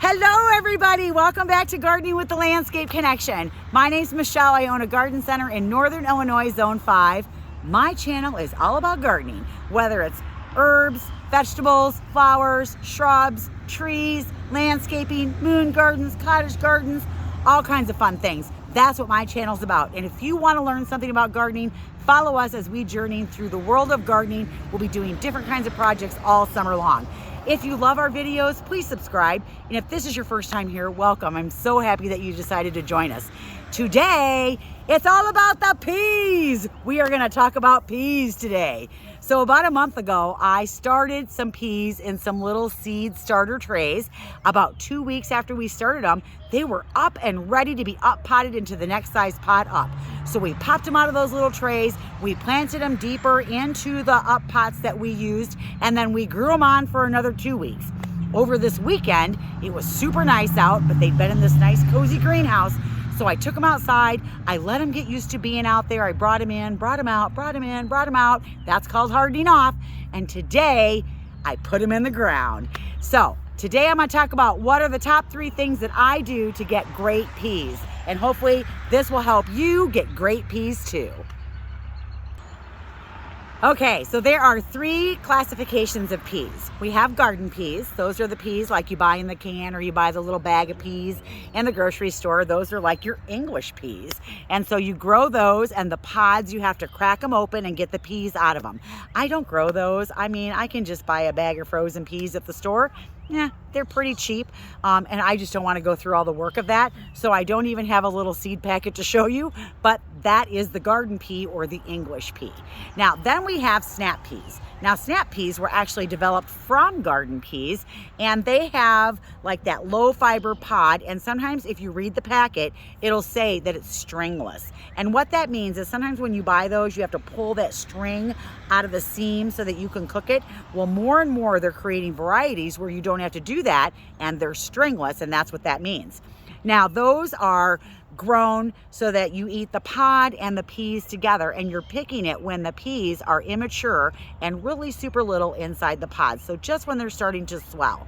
Hello everybody, welcome back to Gardening with the Landscape Connection. My name's Michelle. I own a garden center in Northern Illinois, Zone 5. My channel is all about gardening, whether it's herbs, vegetables, flowers, shrubs, trees, landscaping, moon gardens, cottage gardens, all kinds of fun things. That's what my channel's about. And if you want to learn something about gardening, follow us as we journey through the world of gardening. We'll be doing different kinds of projects all summer long. If you love our videos, please subscribe. And if this is your first time here, welcome. I'm so happy that you decided to join us. Today, it's all about the peas. We are gonna talk about peas today. So about a month ago, I started some peas in some little seed starter trays. About 2 weeks after we started them, they were up and ready to be up potted into the next size pot up. So we popped them out of those little trays, we planted them deeper into the up pots that we used, and then we grew them on for another 2 weeks. Over this weekend, it was super nice out, but they'd been in this nice cozy greenhouse. So I took them outside, I let them get used to being out there. I brought them in, brought them out, brought them in, brought them out. That's called hardening off. And today I put them in the ground. So today I'm gonna talk about what are the top 3 things that I do to get great peas. And hopefully this will help you get great peas too. Okay, so there are 3 classifications of peas. We have garden peas. Those are the peas like you buy in the can, or you buy the little bag of peas in the grocery store. Those are like your English peas. And so you grow those, and the pods, you have to crack them open and get the peas out of them. I don't grow those. I mean, I can just buy a bag of frozen peas at the store. Yeah, they're pretty cheap, and I just don't want to go through all the work of that, so I don't even have a little seed packet to show you, but that is the garden pea or the English pea. Now, then we have snap peas. Now, snap peas were actually developed from garden peas, and they have like that low fiber pod, and sometimes if you read the packet, it'll say that it's stringless. And what that means is sometimes when you buy those, you have to pull that string out of the seam so that you can cook it. Well, more and more they're creating varieties where you don't have to do that, and they're stringless, and that's what that means. Now, those are grown so that you eat the pod and the peas together, and you're picking it when the peas are immature and really super little inside the pod, so just when they're starting to swell.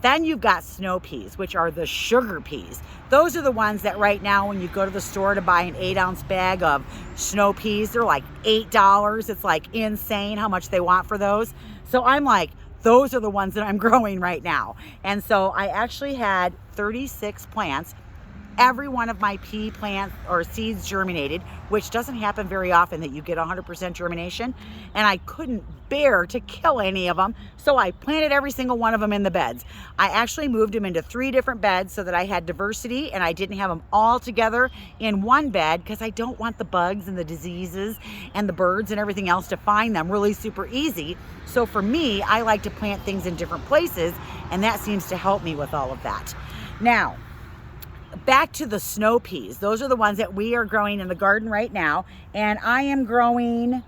Then you've got snow peas, which are the sugar peas. Those are the ones that right now when you go to the store to buy an 8-ounce bag of snow peas, they're like $8. It's like insane how much they want for those. So I'm like, those are the ones that I'm growing right now. And so I actually had 36 plants. Every one of my pea plants or seeds germinated, which doesn't happen very often that you get 100% germination. And I couldn't bear to kill any of them, so I planted every single one of them in the beds. I actually moved them into 3 different beds so that I had diversity, and I didn't have them all together in one bed because I don't want the bugs and the diseases and the birds and everything else to find them really super easy. So for me, I like to plant things in different places, and that seems to help me with all of that. Now, back to the snow peas. Those are the ones that we are growing in the garden right now. And I am growing,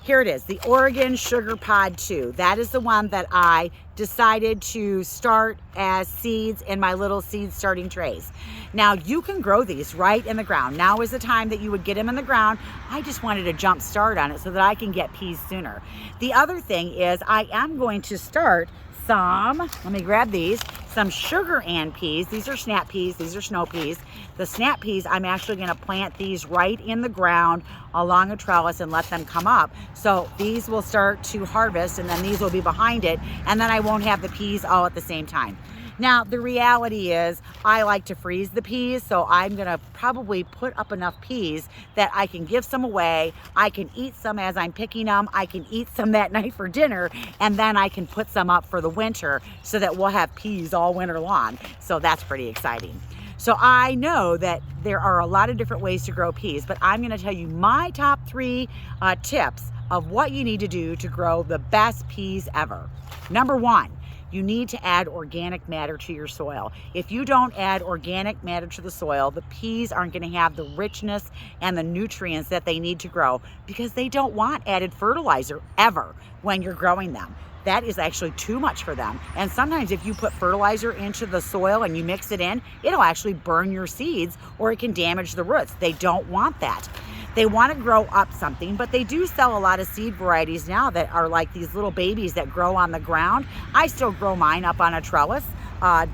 here it is, the Oregon Sugar Pod 2. That is the one that I decided to start as seeds in my little seed starting trays. Now you can grow these right in the ground. Now is the time that you would get them in the ground. I just wanted a jump start on it so that I can get peas sooner. The other thing is I am going to start some, let me grab these, some sugar and peas. These are snap peas, these are snow peas. The snap peas, I'm actually gonna plant these right in the ground along a trellis and let them come up. So these will start to harvest, and then these will be behind it, and then I won't have the peas all at the same time. Now, the reality is I like to freeze the peas, so I'm gonna probably put up enough peas that I can give some away. I can eat some as I'm picking them. I can eat some that night for dinner, and then I can put some up for the winter so that we'll have peas all winter long. So that's pretty exciting. So I know that there are a lot of different ways to grow peas, but I'm gonna tell you my top 3 tips of what you need to do to grow the best peas ever. Number 1, you need to add organic matter to your soil. If you don't add organic matter to the soil, the peas aren't going to have the richness and the nutrients that they need to grow because they don't want added fertilizer ever when you're growing them. That is actually too much for them. And sometimes if you put fertilizer into the soil and you mix it in, it'll actually burn your seeds or it can damage the roots. They don't want that. They want to grow up something, but they do sell a lot of seed varieties now that are like these little babies that grow on the ground. I still grow mine up on a trellis.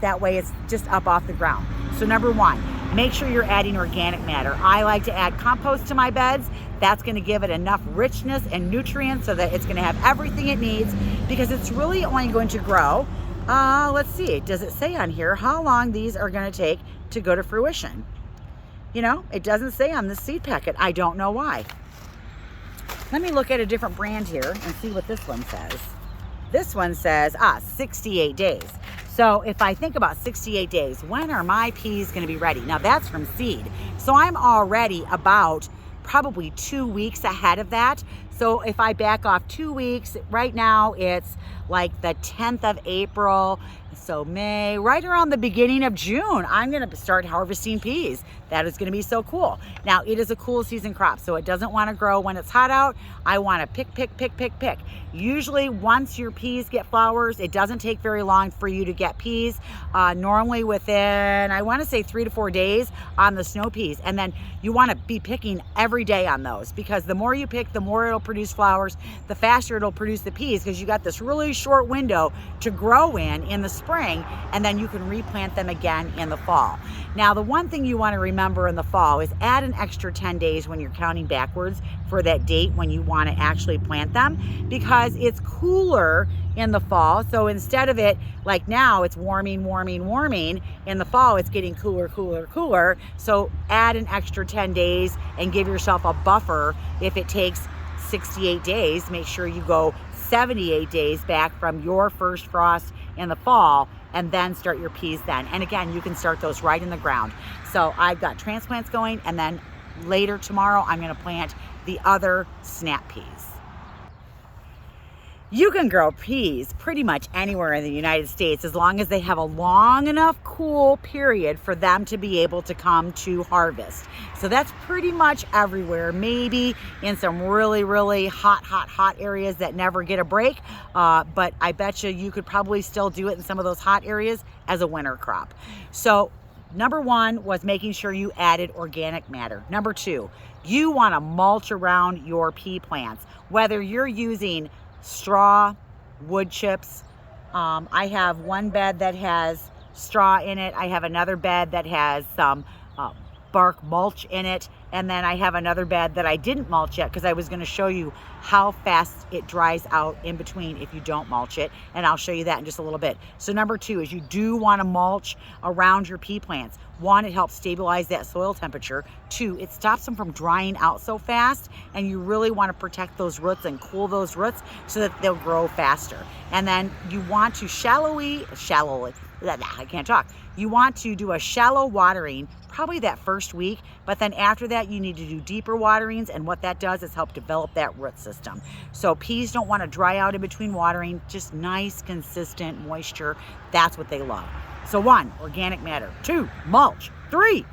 That way it's just up off the ground. So number one, make sure you're adding organic matter. I like to add compost to my beds. That's going to give it enough richness and nutrients so that it's going to have everything it needs, because it's really only going to grow. Let's see, does it say on here how long these are going to take to go to fruition? You know, it doesn't say on the seed packet. I don't know why. Let me look at a different brand here and see what this one says. This one says, 68 days. So if I think about 68 days, when are my peas going to be ready? Now that's from seed. So I'm already about probably 2 weeks ahead of that. So if I back off 2 weeks, right now it's like the 10th of April. So May, right around the beginning of June, I'm going to start harvesting peas. That is going to be so cool. Now it is a cool season crop, so it doesn't want to grow when it's hot out. I want to pick. Usually once your peas get flowers, it doesn't take very long for you to get peas. Normally within, I want to say 3 to 4 days on the snow peas. And then you want to be picking every day on those, because the more you pick, the more it'll produce flowers, the faster it'll produce the peas, because you got this really short window to grow in the spring, and then you can replant them again in the fall. Now, the one thing you want to remember in the fall is add an extra 10 days when you're counting backwards for that date when you want to actually plant them, because it's cooler in the fall. So instead of it, like now, it's warming. In the fall, it's getting cooler. So add an extra 10 days and give yourself a buffer. If it takes 68 days, make sure you go 78 days back from your first frost in the fall, and then start your peas then. And again, you can start those right in the ground. So I've got transplants going, and then later tomorrow, I'm going to plant the other snap peas. You can grow peas pretty much anywhere in the United States as long as they have a long enough cool period for them to be able to come to harvest. So that's pretty much everywhere, maybe in some really hot areas that never get a break. But I bet you could probably still do it in some of those hot areas as a winter crop. So number one was making sure you added organic matter. Number two, you want to mulch around your pea plants, whether you're using straw, wood chips. I have one bed that has straw in it. I have another bed that has some bark mulch in it. And then I have another bed that I didn't mulch yet, because I was going to show you how fast it dries out in between if you don't mulch it. And I'll show you that in just a little bit. So number two is you do want to mulch around your pea plants. One, it helps stabilize that soil temperature. Two, it stops them from drying out so fast, and you really want to protect those roots and cool those roots so that they'll grow faster. And then you want to I can't talk. You want to do a shallow watering probably that first week, but then after that you need to do deeper waterings, and what that does is help develop that root system. So peas don't want to dry out in between watering, just nice consistent moisture. That's what they love. So one, organic matter. Two, mulch. Three,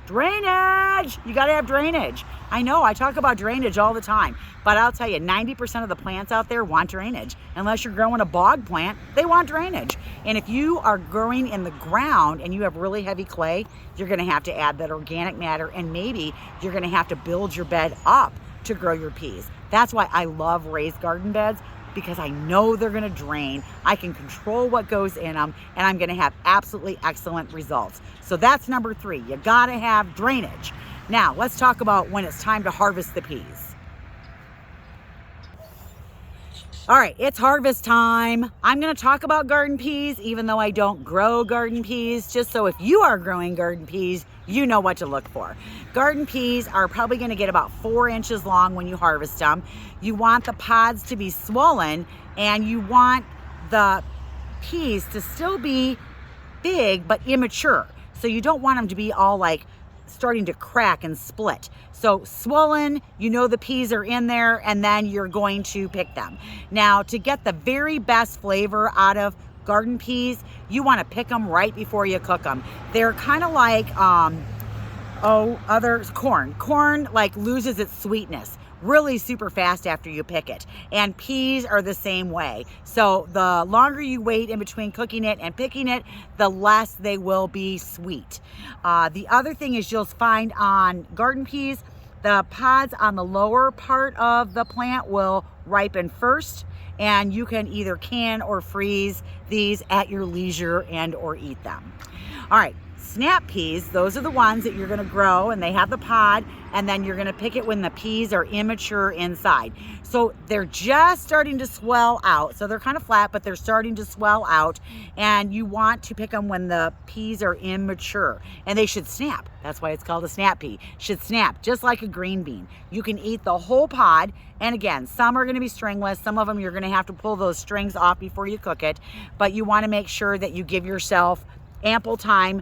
drainage. You got to have drainage. I know I talk about drainage all the time, but I'll tell you, 90% of the plants out there want drainage. Unless you're growing a bog plant, they want drainage. And if you are growing in the ground and you have really heavy clay, you're going to have to add that organic matter, and maybe you're going to have to build your bed up to grow your peas. That's why I love raised garden beds, because I know they're going to drain. I can control what goes in them, and I'm going to have absolutely excellent results. So that's number three. You got to have drainage. Now, let's talk about when it's time to harvest the peas. All right, it's harvest time. I'm going to talk about garden peas, even though I don't grow garden peas, just so if you are growing garden peas, you know what to look for. Garden peas are probably going to get about 4 inches long when you harvest them. You want the pods to be swollen, and you want the peas to still be big but immature. So you don't want them to be all like starting to crack and split. So swollen, you know the peas are in there, and then you're going to pick them. Now, to get the very best flavor out of garden peas, you want to pick them right before you cook them. They're kind of like corn. Corn like loses its sweetness really super fast after you pick it, and peas are the same way. So the longer you wait in between cooking it and picking it, the less they will be sweet. The other thing is, you'll find on garden peas, the pods on the lower part of the plant will ripen first, and you can either can or freeze these at your leisure and or eat them. All right, snap peas, those are the ones that you're gonna grow, and they have the pod, and then you're gonna pick it when the peas are immature inside. So they're just starting to swell out. So they're kind of flat, but they're starting to swell out, and you want to pick them when the peas are immature, and they should snap. That's why it's called a snap pea. Should snap just like a green bean. You can eat the whole pod, and again, some are gonna be stringless. Some of them you're gonna have to pull those strings off before you cook it, but you wanna make sure that you give yourself ample time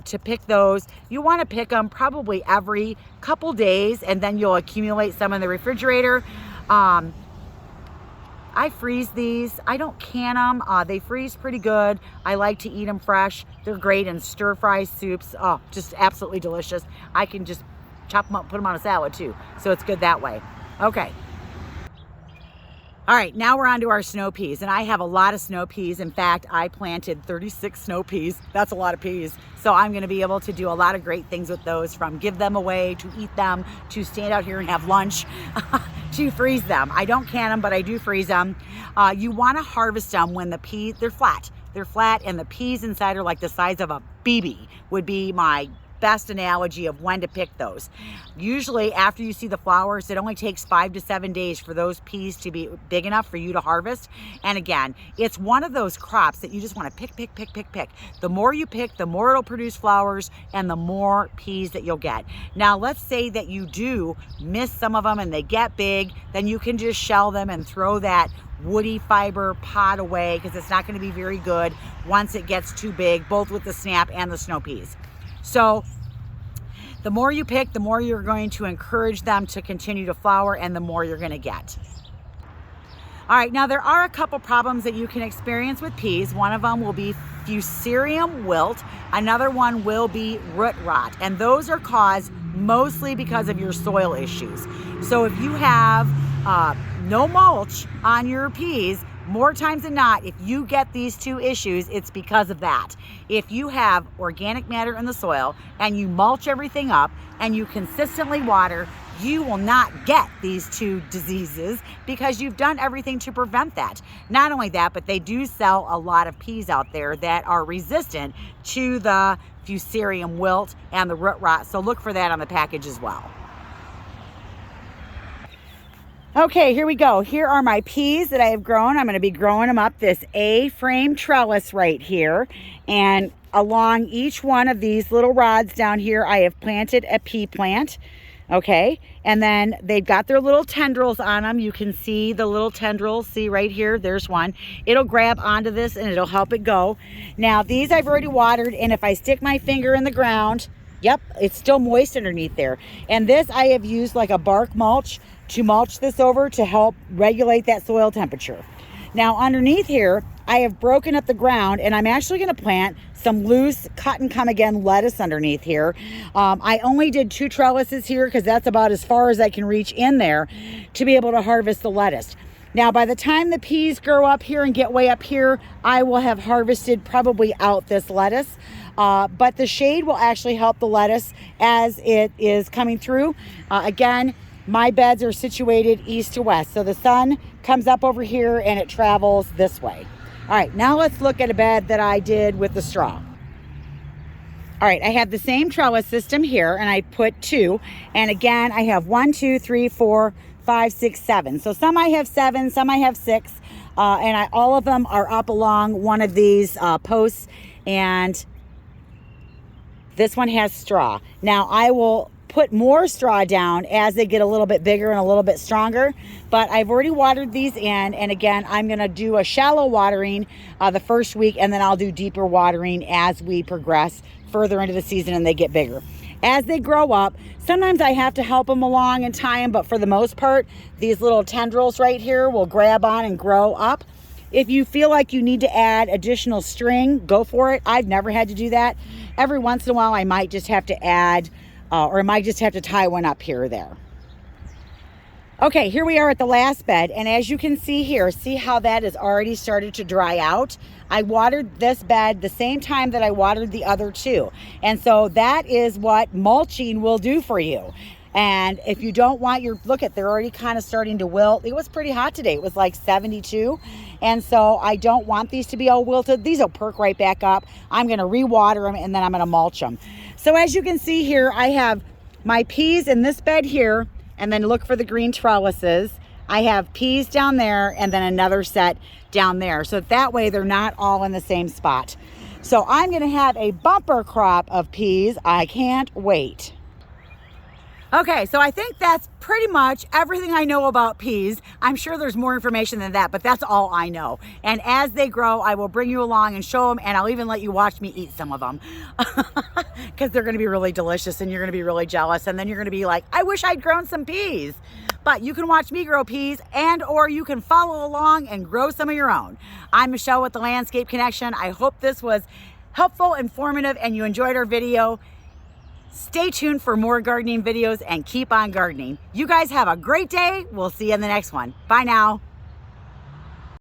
to pick those. You want to pick them probably every couple days, and then you'll accumulate some in the refrigerator. I freeze these. I don't can them. They freeze pretty good. I like to eat them fresh. They're great in stir fry soups. Oh, just absolutely delicious. I can just chop them up, put them on a salad too. So it's good that way. Okay. All right, now we're on to our snow peas, and I have a lot of snow peas. In fact, I planted 36 snow peas. That's a lot of peas. So I'm gonna be able to do a lot of great things with those, from give them away, to eat them, to stand out here and have lunch, to freeze them. I don't can them, but I do freeze them. You wanna harvest them when the peas, they're flat. They're flat, and the peas inside are like the size of a BB, would be my best analogy of when to pick those. Usually after you see the flowers, it only takes 5 to 7 days for those peas to be big enough for you to harvest. And again, it's one of those crops that you just want to pick. The more you pick, the more it'll produce flowers and the more peas that you'll get. Now, let's say that you do miss some of them and they get big, then you can just shell them and throw that woody fiber pod away, because it's not going to be very good once it gets too big, both with the snap and the snow peas. So the more you pick, the more you're going to encourage them to continue to flower, and the more you're going to get. All right, now there are a couple problems that you can experience with peas. One of them will be fusarium wilt. Another one will be root rot, and those are caused mostly because of your soil issues. So if you have no mulch on your peas, more times than not, if you get these two issues, it's because of that. If you have organic matter in the soil and you mulch everything up and you consistently water, you will not get these two diseases because you've done everything to prevent that. Not only that, but they do sell a lot of peas out there that are resistant to the fusarium wilt and the root rot. So look for that on the package as well. Okay, here we go. Here are my peas that I have grown. I'm going to be growing them up this A-frame trellis right here. And along each one of these little rods down here, I have planted a pea plant. Okay, and then they've got their little tendrils on them. You can see the little tendrils. See right here, there's one. It'll grab onto this and it'll help it go. Now, these I've already watered, and if I stick my finger in the ground, yep, it's still moist underneath there. And this I have used like a bark mulch to mulch this over to help regulate that soil temperature. Now underneath here, I have broken up the ground, and I'm actually going to plant some loose cut and come again lettuce underneath here. I only did 2 trellises here because that's about as far as I can reach in there to be able to harvest the lettuce. Now, by the time the peas grow up here and get way up here, I will have harvested probably out this lettuce. But the shade will actually help the lettuce as it is coming through. Again, my beds are situated east to west. So the sun comes up over here and it travels this way. All right, now let's look at a bed that I did with the straw. All right, I have the same trellis system here, and I put 2. And again, I have 1, 2, 3, 4, 5, 6, 7. So some I have 7, some I have 6. And all of them are up along one of these posts. And this one has straw. Now I will put more straw down as they get a little bit bigger and a little bit stronger, but I've already watered these in, and again, I'm going to do a shallow watering the first week, and then I'll do deeper watering as we progress further into the season and they get bigger. As they grow up, sometimes I have to help them along and tie them, but for the most part, these little tendrils right here will grab on and grow up. If you feel like you need to add additional string, go for it. I've never had to do that. Every once in a while, I might just have to add or I might just have to tie one up here or there. Okay, here we are at the last bed, and as you can see here, see how that has already started to dry out? I watered this bed the same time that I watered the other 2, and so that is what mulching will do for you. And if you don't want your, look at, they're already kind of starting to wilt. It was pretty hot today. It was like 72. And so I don't want these to be all wilted. These will perk right back up. I'm going to re-water them and then I'm going to mulch them. So as you can see here, I have my peas in this bed here, and then look for the green trellises. I have peas down there and then another set down there. So that way they're not all in the same spot. So I'm going to have a bumper crop of peas. I can't wait. Okay, so I think that's pretty much everything I know about peas. I'm sure there's more information than that, but that's all I know. And as they grow, I will bring you along and show them, and I'll even let you watch me eat some of them because they're going to be really delicious and you're going to be really jealous. And then you're going to be like, I wish I'd grown some peas. But you can watch me grow peas, and or you can follow along and grow some of your own. I'm Michelle with the Landscape Connection. I hope this was helpful, informative, and you enjoyed our video. Stay tuned for more gardening videos and keep on gardening. You guys have a great day. We'll see you in the next one. Bye now.